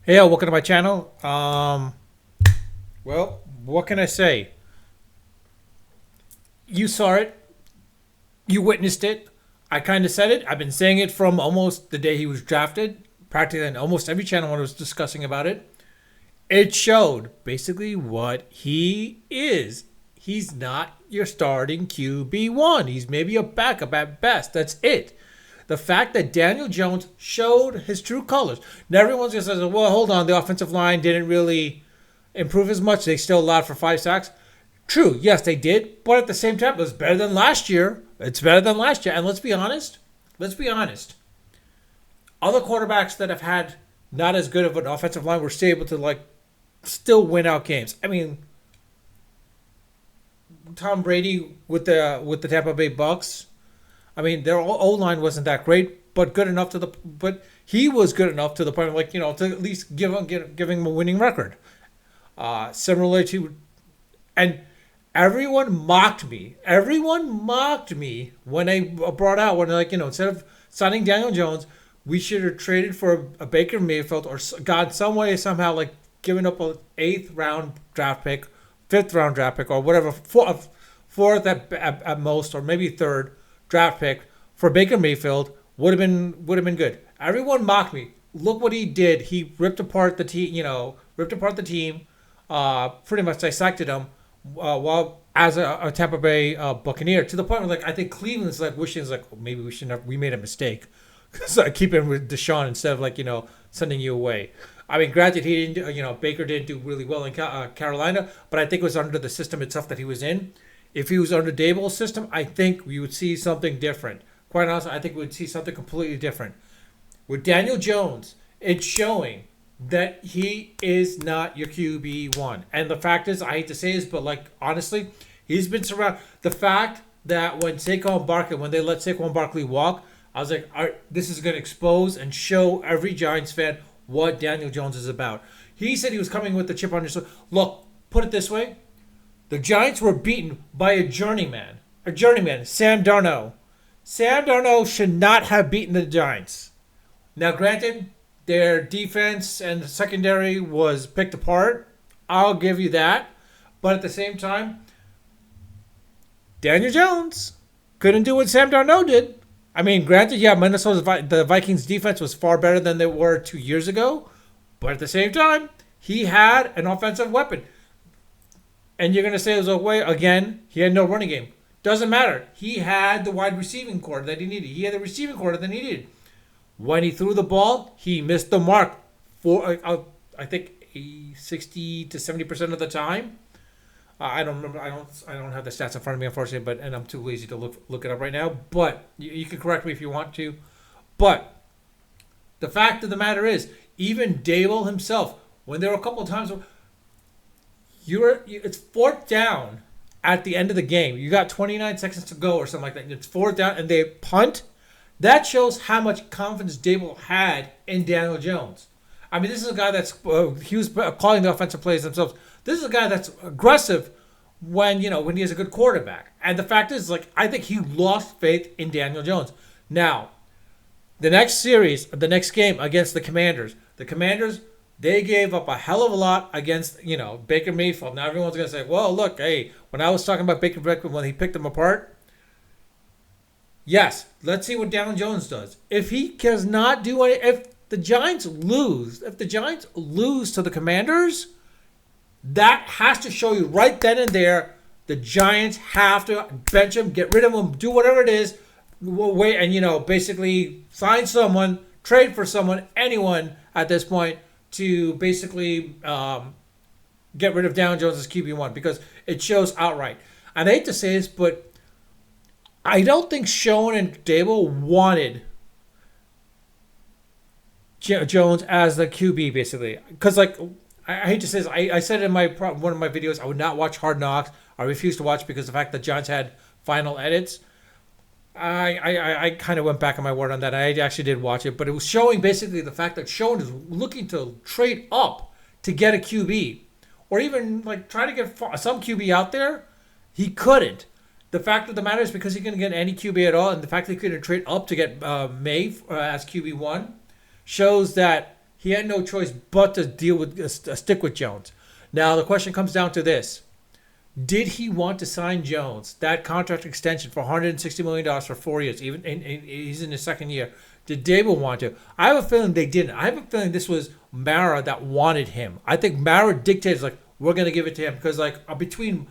Hey, welcome to my channel. Well, what can I say? You saw it. You witnessed it. I kind of said it. I've been saying it from almost the day he was drafted, practically in almost every channel when I was discussing about it. It showed basically what he is. He's not your starting QB1. He's maybe a backup at best. That's it. The fact that Daniel Jones showed his true colors. Now everyone's going to say, well, hold on, the offensive line didn't really improve as much. They still allowed for 5 sacks. True, yes, they did. But at the same time, it was better than last year. It's better than last year. And let's be honest. Let's be honest. Other quarterbacks that have had not as good of an offensive line were still able to still win out games. I mean, Tom Brady with the Tampa Bay Bucks. I mean, their O line wasn't that great, but good enough but he was good enough to the point of to at least giving him a winning record. Similarly to, and everyone mocked me. Everyone mocked me when I brought out instead of signing Daniel Jones, we should have traded for a Baker Mayfield or God some way somehow giving up a eighth round draft pick, fifth round draft pick, or whatever, fourth at most, or maybe third draft pick for Baker Mayfield would have been good. Everyone mocked me. Look what he did. He ripped apart the team. Ripped apart the team. Pretty much dissected them. While as a Tampa Bay Buccaneer, to the point where I think Cleveland's wishing maybe we made a mistake. So keeping with Deshaun instead of sending you away. I mean, granted, he didn't. Baker didn't do really well in Carolina, but I think it was under the system itself that he was in. If he was under Daboll's system, I think we would see something different. Quite honestly, I think we would see something completely different. With Daniel Jones, it's showing that he is not your QB1. And the fact is, I hate to say this, but honestly, he's been surrounded. The fact that when they let Saquon Barkley walk, I was like, all right, this is going to expose and show every Giants fan what Daniel Jones is about. He said he was coming with the chip on his shoulder. Look, put it this way. The Giants were beaten by a journeyman, Sam Darnold. Sam Darnold should not have beaten the Giants. Now, granted, their defense and the secondary was picked apart. I'll give you that. But at the same time, Daniel Jones couldn't do what Sam Darnold did. I mean, granted, yeah, the Vikings defense was far better than they were 2 years ago. But at the same time, he had an offensive weapon. And you're going to say it was a way, again, he had no running game. Doesn't matter. He had the wide receiving core that he needed. He had the receiving core that he needed. When he threw the ball, he missed the mark for, I think, 60 to 70% of the time. I don't remember. I don't have the stats in front of me, unfortunately, and I'm too lazy to look it up right now. But you can correct me if you want to. But the fact of the matter is, even Daboll himself, when there were a couple of times where it's fourth down at the end of the game. You got 29 seconds to go or something like that. It's fourth down and they punt. That shows how much confidence Daboll had in Daniel Jones. I mean, this is a guy he was calling the offensive plays themselves. This is a guy that's aggressive when he has a good quarterback. And the fact is, I think he lost faith in Daniel Jones. Now, the next game against the Commanders, they gave up a hell of a lot against, Baker Mayfield. Now everyone's going to say, well, look, hey, when I was talking about Baker Mayfield when he picked them apart, yes, let's see what Daniel Jones does. If he does not do if the Giants lose to the Commanders, that has to show you right then and there the Giants have to bench him, get rid of him, do whatever it is, wait, and basically sign someone, trade for someone, anyone at this point, to basically get rid of Daniel Jones as QB1 because it shows outright. And I hate to say this, but I don't think Schoen and Daboll wanted Jones as the QB basically because I hate to say this. I said in one of my videos I would not watch Hard Knocks. I refused to watch because of the fact that Giants had final edits. I kind of went back on my word on that. I actually did watch it, but it was showing basically the fact that Schoen is looking to trade up to get a QB, or even try to get some QB out there. He couldn't. The fact of the matter is because he couldn't get any QB at all, and the fact that he couldn't trade up to get May as QB1 shows that he had no choice but to deal with stick with Jones. Now the question comes down to this: did he want to sign Jones that contract extension for $160 million for 4 years? Even he's in his second year. Did Dable want to? I have a feeling they didn't. I have a feeling this was Mara that wanted him. I think Mara dictated like we're gonna give it to him because like between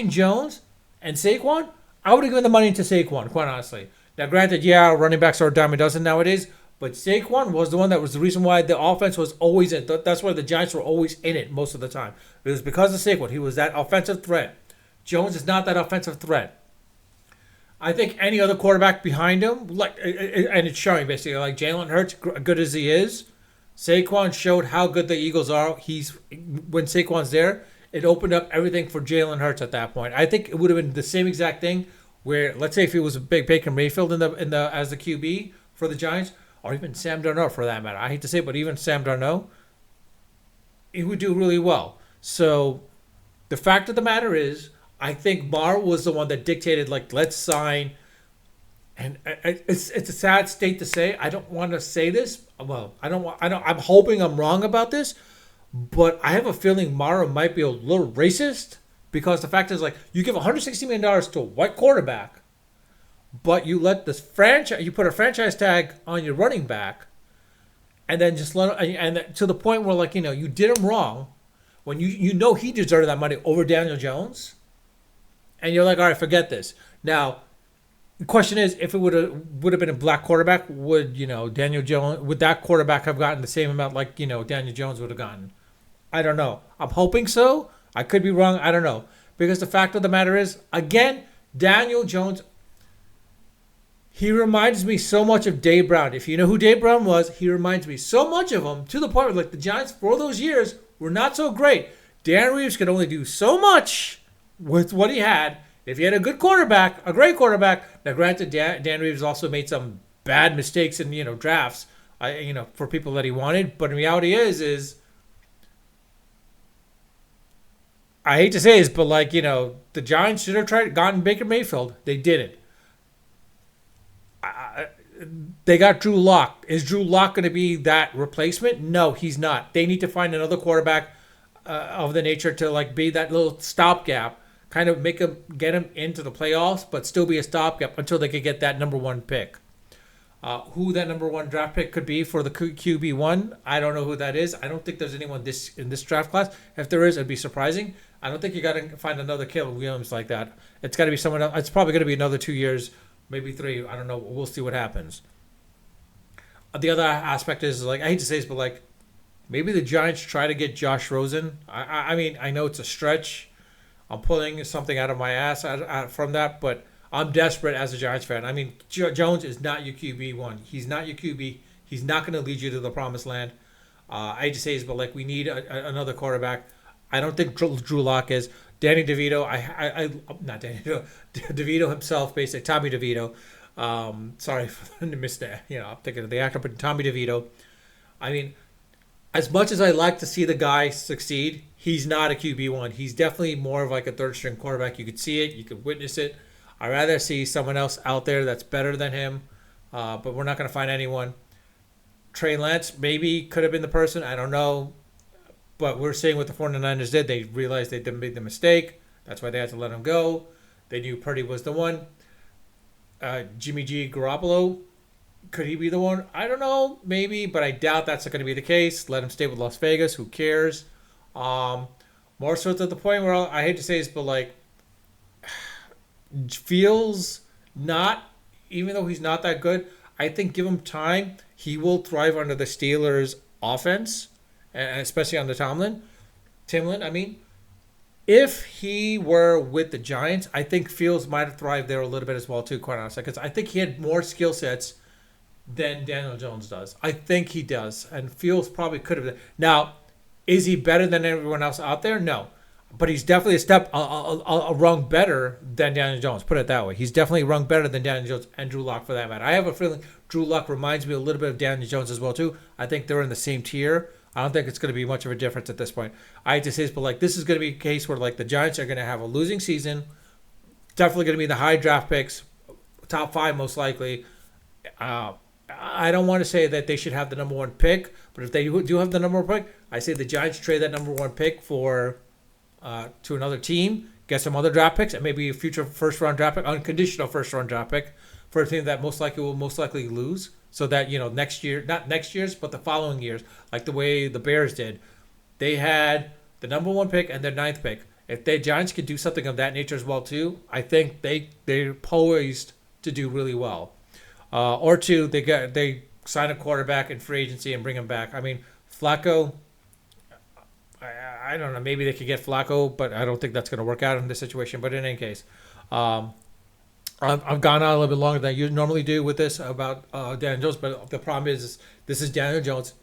Jones and Saquon, I would have given the money to Saquon, quite honestly. Now, granted, yeah, running backs are a dime a dozen nowadays, but Saquon was the one that was the reason why the offense was always in. That's why the Giants were always in it most of the time. It was because of Saquon. He was that offensive threat. Jones is not that offensive threat. I think any other quarterback behind him, like, and it's showing basically, like Jalen Hurts, good as he is, Saquon showed how good the Eagles are. When Saquon's there, it opened up everything for Jalen Hurts at that point. I think it would have been the same exact thing where, let's say, if it was a big Baker Mayfield in the as the QB for the Giants, or even Sam Darnold for that matter. I hate to say it, but even Sam Darnold, he would do really well. So the fact of the matter is, I think Mar was the one that dictated, like, let's sign. And it's a sad state to say. I don't want to say this. Well, I'm hoping I'm wrong about this, but I have a feeling Mara might be a little racist because the fact is, like, you give $160 million to a white quarterback, but you let this franchise, you put a franchise tag on your running back, and then just let him, and to the point where, like, you did him wrong when you know he deserved that money over Daniel Jones, and you're like, all right, forget this. Now, the question is, if it would have been a black quarterback, would Daniel Jones, would that quarterback have gotten the same amount like Daniel Jones would have gotten? I don't know. I'm hoping so. I could be wrong. I don't know. Because the fact of the matter is, again, Daniel Jones, he reminds me so much of Dave Brown. If you know who Dave Brown was, he reminds me so much of him to the point where, like, the Giants for those years were not so great. Dan Reeves could only do so much with what he had. If he had a good quarterback, a great quarterback. Now, granted, Dan Reeves also made some bad mistakes in drafts, for people that he wanted. But the reality is I hate to say this, but the Giants should have gotten Baker Mayfield. They didn't. They got Drew Lock. Is Drew Lock going to be that replacement? No, he's not. They need to find another quarterback of the nature to be that little stopgap, kind of get him into the playoffs, but still be a stopgap until they could get that number one pick. Who that number one draft pick could be for the QB1, I don't know who that is. I don't think there's anyone in this draft class. If there is, it'd be surprising. I don't think you got to find another Caleb Williams like that. It's got to be someone else. It's probably going to be another 2 years, maybe 3. I don't know. We'll see what happens. The other aspect is, I hate to say this, but maybe the Giants try to get Josh Rosen. I mean, I know it's a stretch. I'm pulling something out of my ass from that, but I'm desperate as a Giants fan. I mean, Jones is not your QB1. He's not your QB. He's not going to lead you to the promised land. I hate to say this, but we need another quarterback. I don't think Drew Lock is. Danny DeVito, not Danny DeVito, DeVito himself, basically, Tommy DeVito. Sorry for the mistake. I'm thinking of the actor, but Tommy DeVito. I mean, as much as I like to see the guy succeed, he's not a QB1. He's definitely more of a third string quarterback. You could see it. You could witness it. I'd rather see someone else out there that's better than him, but we're not going to find anyone. Trey Lance maybe could have been the person. I don't know. But we're seeing what the 49ers did. They realized they made the mistake. That's why they had to let him go. They knew Purdy was the one. Jimmy G. Garoppolo, could he be the one? I don't know. Maybe, but I doubt that's going to be the case. Let him stay with Las Vegas. Who cares? More so to the point where I hate to say this, but feels not, even though he's not that good, I think give him time. He will thrive under the Steelers' offense, and especially under Timlin. I mean, if he were with the Giants, I think Fields might have thrived there a little bit as well too, quite honestly, because I think he had more skill sets than Daniel Jones does. I think he does, and Fields probably could have. Now, is he better than everyone else out there? No, but he's definitely a rung better than Daniel Jones. Put it that way. He's definitely rung better than Daniel Jones and Drew Lock for that matter. I have a feeling Drew Lock reminds me a little bit of Daniel Jones as well too. I think they're in the same tier. I don't think it's going to be much of a difference at this point. I hate to say this, but this is going to be a case where the Giants are going to have a losing season. Definitely going to be the high draft picks, top 5 most likely, and I don't want to say that they should have the number one pick, but if they do have the number one pick, I say the Giants trade that number one pick for to another team, get some other draft picks, and maybe a future first round draft pick, unconditional first round draft pick for a team that will most likely lose. So that next year, not next year's, but the following years, like the way the Bears did, they had the number one pick and their ninth pick. If the Giants could do something of that nature as well too, I think they're poised to do really well. Or two, they sign a quarterback in free agency and bring him back. I mean, Flacco. I don't know. Maybe they could get Flacco, but I don't think that's going to work out in this situation. But in any case, I've gone on a little bit longer than I normally do with this about Daniel Jones. But the problem is this is Daniel Jones,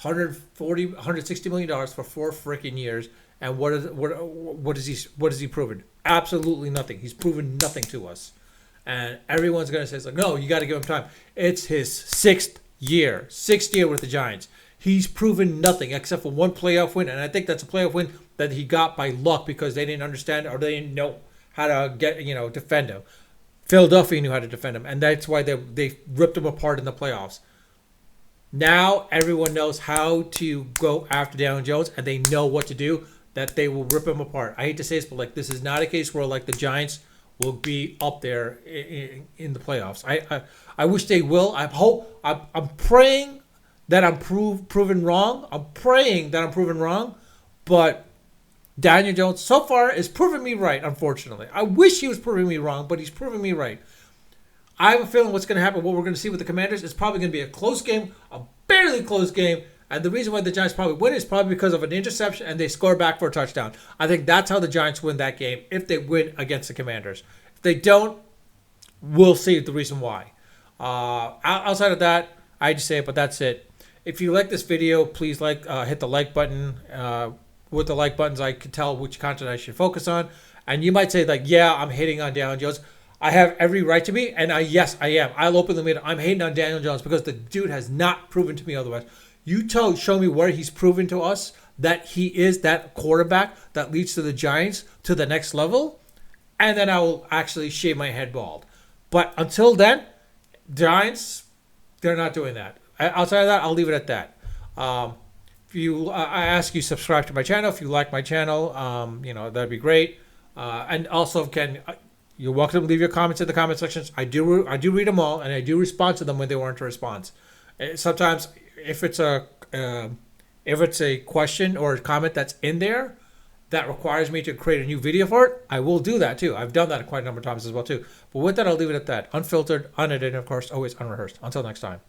$160 million for 4 freaking years. And what is he proven? Absolutely nothing. He's proven nothing to us. And everyone's going to say, it's like, no, you got to give him time. It's his sixth year with the Giants. He's proven nothing except for one playoff win. And I think that's a playoff win that he got by luck because they didn't understand or they didn't know how to defend him. Philadelphia knew how to defend him. And that's why they ripped him apart in the playoffs. Now everyone knows how to go after Daniel Jones and they know what to do, that they will rip him apart. I hate to say this, but this is not a case where the Giants will be up there in the playoffs. I wish they will. I'm praying that I'm proven wrong. I'm praying that I'm proven wrong, but Daniel Jones so far is proving me right. Unfortunately, I wish he was proving me wrong, but he's proving me right. I have a feeling what's going to happen. What we're going to see with the Commanders is probably going to be a close game, a barely close game. And the reason why the Giants probably win is probably because of an interception and they score back for a touchdown. I think that's how the Giants win that game if they win against the Commanders. If they don't, we'll see the reason why. Outside of that, I just say it, but that's it. If you like this video, please hit the like button. With the like buttons, I can tell which content I should focus on. And you might say, yeah, I'm hating on Daniel Jones. I have every right to be, and yes, I am. I'll openly admit I'm hating on Daniel Jones because the dude has not proven to me otherwise. You show me where he's proven to us that he is that quarterback that leads to the Giants to the next level, and then I will actually shave my head bald. But until then, Giants, they're not doing that. Outside of that, I'll leave it at that. I ask you subscribe to my channel if you like my channel. That'd be great. And also, you're welcome to leave your comments in the comment sections. I do read them all, and I do respond to them when they warrant a response. Sometimes, if it's a question or a comment that's in there that requires me to create a new video for it, I will do that too. I've done that quite a number of times as well too. But with that, I'll leave it at that. Unfiltered, unedited, and of course, always unrehearsed. Until next time.